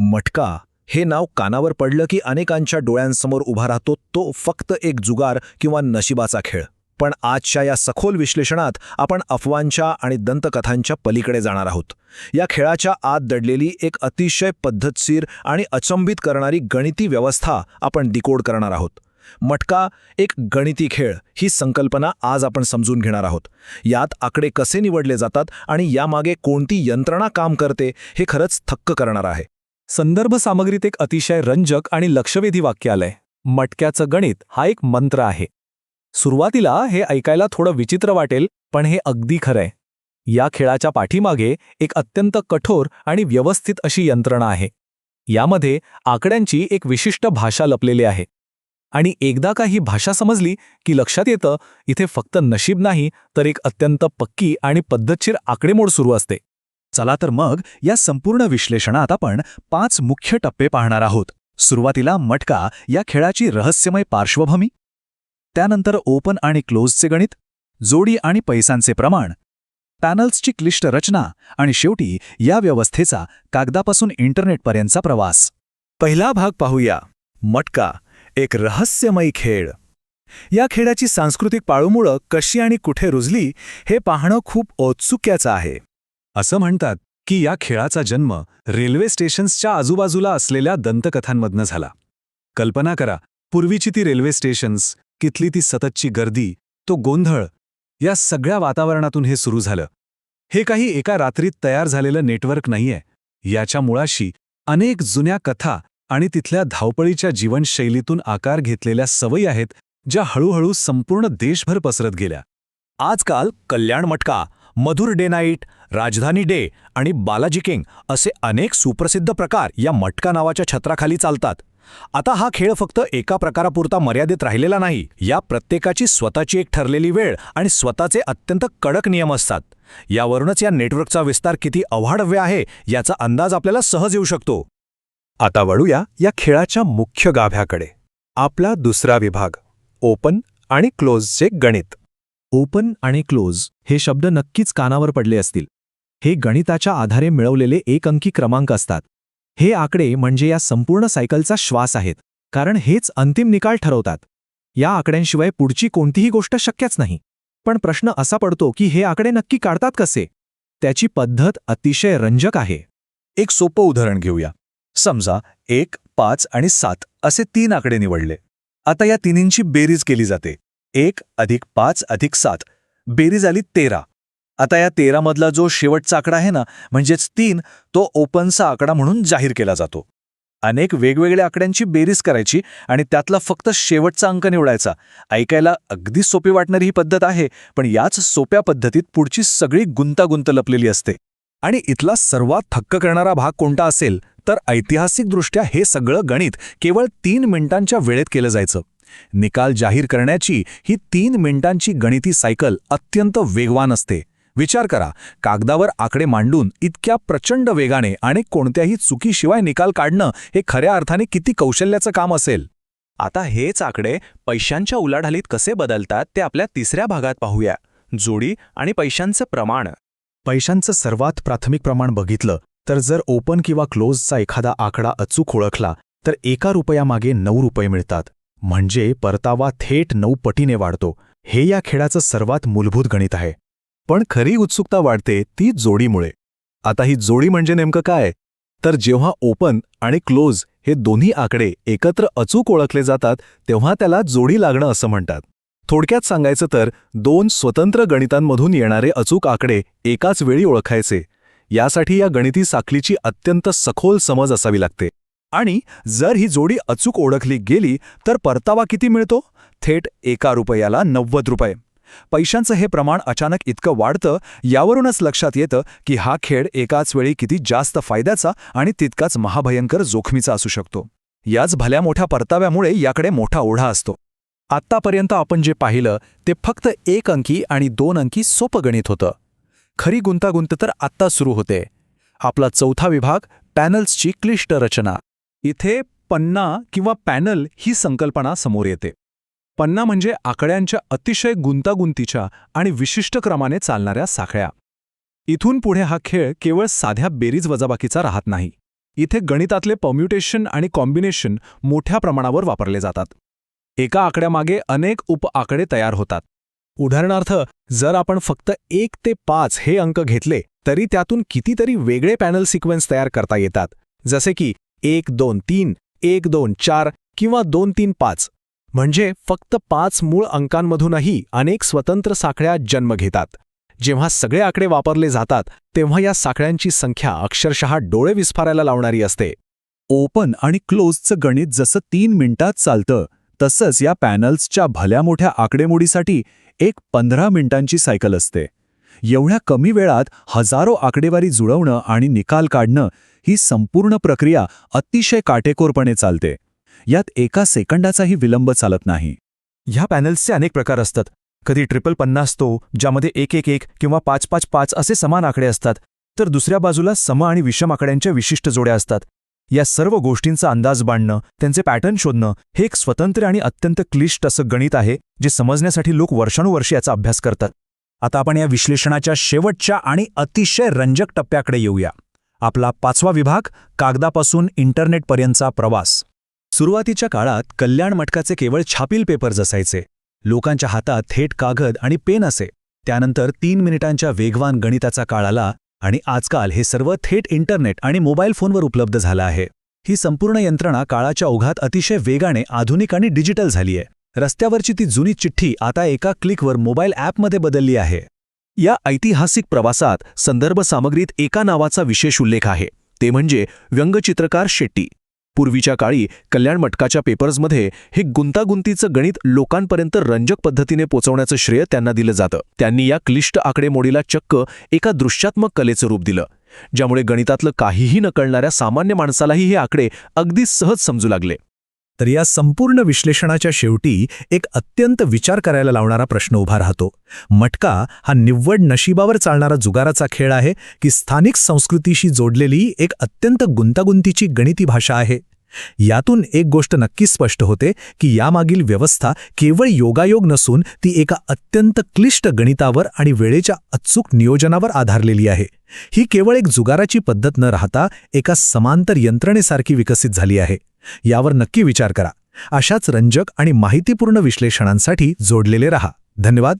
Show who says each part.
Speaker 1: मटका हे नाव कानावर पडलं की अनेकांच्या डोळ्यांसमोर उभा राहतो तो फक्त एक जुगार किंवा नशिबाचा खेळ. पण आजच्या या सखोल विश्लेषणात आपण अफवांच्या आणि दंतकथांच्या पलीकडे जाणार आहोत. या खेळाच्या आत दडलेली एक अतिशय पद्धतशीर आणि अचंबित करणारी गणिती व्यवस्था आपण डिकोड करणार आहोत. मटका एक गणिती खेळ ही संकल्पना आज आपण समजून घेणार आहोत. यात आकडे कसे निवडले जातात आणि यामागे कोणती यंत्रणा काम करते हे खरंच थक्क करणार आहे.
Speaker 2: संदर्भ सामग्रीत एक अतिशय रंजक आणि लक्षवेधी वाक्य आलंय. मटक्याचं गणित हा एक मंत्र आहे. सुरुवातीला हे ऐकायला थोडं विचित्र वाटेल, पण हे अगदी खरंय. या खेळाच्या पाठीमागे एक अत्यंत कठोर आणि व्यवस्थित अशी यंत्रणा आहे. यामध्ये आकड्यांची एक विशिष्ट भाषा लपलेली आहे. आणि एकदा का ही भाषा समजली की लक्षात येतं, इथे फक्त नशीब नाही तर एक अत्यंत पक्की आणि पद्धतशीर आकडेमोड सुरू असते.
Speaker 3: चला तर मग या संपूर्ण विश्लेषणात आपण 5 मुख्य टप्पे पाहणार आहोत. सुरुवातीला मटका या खेळाची रहस्यमय पार्श्वभूमी, त्यानंतर ओपन आणि क्लोजचे गणित, जोडी आणि पैशांचे प्रमाण, पॅनल्सची क्लिष्ट रचना आणि शेवटी या व्यवस्थेचा कागदापासून इंटरनेटपर्यंतचा प्रवास.
Speaker 1: पहिला भाग पाहूया. मटका एक रहस्यमयी खेळ. या खेळाची सांस्कृतिक पाळंमुळं कशी आणि कुठे रुजली हे पाहणं खूप औत्सुक्याचं आहे.
Speaker 2: असं म्हणतात की या खेळाचा जन्म रेल्वे स्टेशन्सच्या आजूबाजूला असलेल्या दंतकथांमधनं झाला. कल्पना करा, पूर्वीची ती रेल्वे स्टेशन्स, कितली ती सततची गर्दी, तो गोंधळ, या सगळ्या वातावरणातून हे सुरू झालं. हे काही एका रात्रीत तयार झालेलं नेटवर्क नाहीये. याच्या मुळाशी अनेक जुन्या कथा आणि तिथल्या धावपळीच्या जीवनशैलीतून आकार घेतलेल्या सवयी आहेत, ज्या हळूहळू संपूर्ण देशभर पसरत गेल्या.
Speaker 1: आजकाल कल्याण मटका, मधुर डे नाईट, राजधानी डे आणि बालाजी किंग असे अनेक सुप्रसिद्ध प्रकार या मटका नावाच्या छत्राखाली चालतात. आता हा खेळ फक्त एका प्रकारापुरता मर्यादित राहिलेला नाही. या प्रत्येकाची स्वतःची एक ठरलेली वेळ आणि स्वतःचे अत्यंत कडक नियम असतात. यावरूनच या नेटवर्कचा विस्तार किती अवाढव्य आहे याचा अंदाज आपल्याला सहज येऊ शकतो.
Speaker 2: आता वळूया या खेळाच्या मुख्य गाभ्याकडे. आपला दुसरा विभाग, ओपन आणि क्लोजचे गणित. ओपन आणि क्लोज हे शब्द नक्कीच कानावर पडले असतील. हे गणिताच्या आधारे मिळवलेले एक अंकी क्रमांक असतात. हे आकडे म्हणजे या संपूर्ण सायकलचा श्वास आहेत, कारण हेच अंतिम निकाल ठरवतात. या आकड्यांशिवाय पुढची कोणतीही गोष्ट शक्यच नाही. पण प्रश्न असा पडतो की हे आकडे नक्की काढतात कसे? त्याची पद्धत अतिशय रंजक आहे.
Speaker 3: एक सोपं उदाहरण घेऊया. समजा 1, 5 आणि 7 असे 3 आकडे निवडले. आता या तिन्हींची बेरीज केली जाते. 1 + 5 + 7 बेरीज आली 13. आता या 13 मधला जो शेवटचा आकडा आहे ना, म्हणजेच 3, तो ओपनचा आकडा म्हणून जाहीर केला जातो. अनेक वेगवेगळ्या आकड्यांची बेरीज करायची आणि त्यातला फक्त शेवटचा अंक निवडायचा. ऐकायला अगदी सोपी वाटणारी ही पद्धत आहे, पण याच सोप्या पद्धतीत पुढची सगळी गुंतागुंत लपलेली असते.
Speaker 1: आणि इथला सर्वात थक्क करणारा भाग कोणता असेल तर ऐतिहासिकदृष्ट्या हे सगळं गणित केवळ 3 मिनिटांच्या वेळेत केलं जायचं. निकाल जाहीर करण्याची ही 3 मिनिटांची गणिती सायकल अत्यंत वेगवान असते. विचार करा, कागदावर आकडे मांडून इतक्या प्रचंड वेगाने आणि कोणत्याही चुकीशिवाय निकाल काढणं हे खऱ्या अर्थाने किती कौशल्याचं काम असेल.
Speaker 4: आता हेच आकडे पैशांच्या उलाढालीत कसे बदलतात ते आपल्या तिसऱ्या भागात पाहूया. जोडी आणि पैशांचं प्रमाण.
Speaker 3: पैशांचं सर्वात प्राथमिक प्रमाण बघितलं तर जर ओपन किंवा क्लोजचा एखादा आकडा अचूक ओळखला तर ₹1 9 रुपये मिळतात. म्हणजे परतावा थेट 9 पटीने वाढतो. हे या खेळाचं सर्वात मूलभूत गणित आहे.
Speaker 2: पण खरी उत्सुकता वाढते ती जोडीमुळे. आता ही जोडी म्हणजे नेमकं काय? तर जेव्हा ओपन आणि क्लोज हे दोन्ही आकडे एकत्र अचूक ओळखले जातात तेव्हा त्याला जोडी लागणं असं म्हणतात. थोडक्यात सांगायचं तर 2 स्वतंत्र गणितांमधून येणारे अचूक आकडे एकाच वेळी ओळखायचे. यासाठी या गणिती साखळीची अत्यंत सखोल समज असावी लागते. आणि जर ही जोडी अचूक ओळखली गेली तर परतावा किती मिळतो? थेट ₹1 90 रुपये. पैशांचं हे प्रमाण अचानक इतकं वाढतं, यावरूनच लक्षात येतं की हा खेळ एकाच वेळी किती जास्त फायद्याचा आणि तितकाच महाभयंकर जोखमीचा असू शकतो. याच भल्या मोठ्या परताव्यामुळे याकडे मोठा ओढा असतो. आत्तापर्यंत आपण जे पाहिलं ते फक्त 1 अंकी आणि 2 अंकी सोपं गणित होतं. खरी गुंतागुंत तर आत्ता सुरू होते. आपला चौथा विभाग, पॅनल्सची क्लिष्ट रचना. इथे पन्ना किंवा पॅनल ही संकल्पना समोर येते. पन्ना म्हणजे आकड्यांच्या अतिशय गुंतागुंतीच्या आणि विशिष्ट क्रमाने चालणाऱ्या साखळ्या. इथून पुढे हा खेळ केवळ साध्या बेरीज वजाबाकीचा राहत नाही. इथे गणितातले परम्युटेशन आणि कॉम्बिनेशन मोठ्या प्रमाणावर वापरले जातात. एका आकड्यामागे अनेक उपआकडे तयार होतात. उदाहरणार्थ, जर आपण फक्त 1 ते 5 हे अंक घेतले तरी त्यातून कितीतरी वेगळे पॅनल सिक्वेन्स तयार करता येतात, जसे की 1 2 3, 1 2 4 किंवा 2 3 5. म्हणजे फक्त 5 मूळ अंकांमधूनही अनेक स्वतंत्र साखळ्या जन्म घेतात. जेव्हा सगळे आकडे वापरले जातात तेव्हा या साखळ्यांची संख्या अक्षरशः डोळे विस्फारायला लावणारी असते.
Speaker 3: ओपन आणि क्लोजचं गणित जसं 3 मिनिटात चालतं, तसंच या पॅनल्सच्या भल्या मोठ्या आकडेमोडीसाठी एक 15 मिनिटांची सायकल असते. एवढ्या कमी वेळात हजारो आकडेवारी जुळवणं आणि निकाल काढणं ही संपूर्ण प्रक्रिया अतिशय काटेकोरपणे चालते. यात एका सेकंदाचाही विलंब चालत नाही.
Speaker 5: ह्या पॅनल्सचे अनेक प्रकार असतात. कधी 50 तो, ज्यामध्ये 1 किंवा 5 असे समान आकडे असतात, तर दुसऱ्या बाजूला सम आणि विषम आकड्यांच्या विशिष्ट जोड्या असतात. या सर्व गोष्टींचा अंदाज बांधणं, त्यांचे पॅटर्न शोधणं हे एक स्वतंत्र आणि अत्यंत क्लिष्ट असं गणित आहे, जे समजण्यासाठी लोक वर्षानुवर्षे याचा अभ्यास करतात.
Speaker 3: आता आपण या विश्लेषणाच्या शेवटच्या आणि अतिशय रंजक टप्प्याकडे येऊया. आपला 5वा विभाग, कागदापासून इंटरनेटपर्यंतचा प्रवास. सुरुवातीच्या काळात कल्याण मटकाचे केवळ छापील पेपर्स असायचे. लोकांच्या हातात थेट कागद आणि पेन असे. त्यानंतर 3 मिनिटांच्या वेगवान गणिताचा काळ आला आणि आजकाल हे सर्व थेट इंटरनेट आणि मोबाईल फोनवर उपलब्ध झालं आहे. ही संपूर्ण यंत्रणा काळाच्या ओघात अतिशय वेगाने आधुनिक आणि डिजिटल झाली आहे. रस्त्यावरची ती जुनी चिठ्ठी आता एका क्लिकवर मोबाईल ॲपमध्ये बदलली आहे.
Speaker 2: या ऐतिहासिक प्रवासात संदर्भ सामग्रीत एका नावाचा विशेष उल्लेख आहे, ते म्हणजे व्यंगचित्रकार शेट्टी. पूर्वीच्या काळी कल्याण मटकाच्या पेपर्समध्ये हे गुंतागुंतीचं गणित लोकांपर्यंत रंजक पद्धतीने पोचवण्याचं श्रेय त्यांना दिलं जातं. त्यांनी या क्लिष्ट आकडेमोडीला चक्क एका दृश्यात्मक कलेचं रूप दिलं, ज्यामुळे गणितातलं काहीही न कळणाऱ्या सामान्य माणसालाही हे आकडे अगदी सहज समजू लागले.
Speaker 1: तर या संपूर्ण विश्लेषणाच्या शेवटी एक अत्यंत विचार करायला लावणारा प्रश्न उभा राहतो. मटका हा निव्वळ नशिबावर चालणारा जुगाराचा खेळ आहे की स्थानिक संस्कृतीशी जोडलेली एक अत्यंत गुंतागुंतीची गणिती भाषा आहे? यातून एक गोष्ट नक्कीच स्पष्ट होते की यामागील व्यवस्था केवळ योगायोग नसून ती एका अत्यंत क्लिष्ट गणितावर आणि वेळेच्या अचूक नियोजनावर आधारलेली आहे. ही केवळ एक जुगाराची पद्धत न राहता एका समांतर यंत्रणेसारखी विकसित झाली आहे. यावर नक्की विचार करा. अशाच रंजक आणि माहितीपूर्ण विश्लेषणांसाठी जोडलेले रहा. धन्यवाद.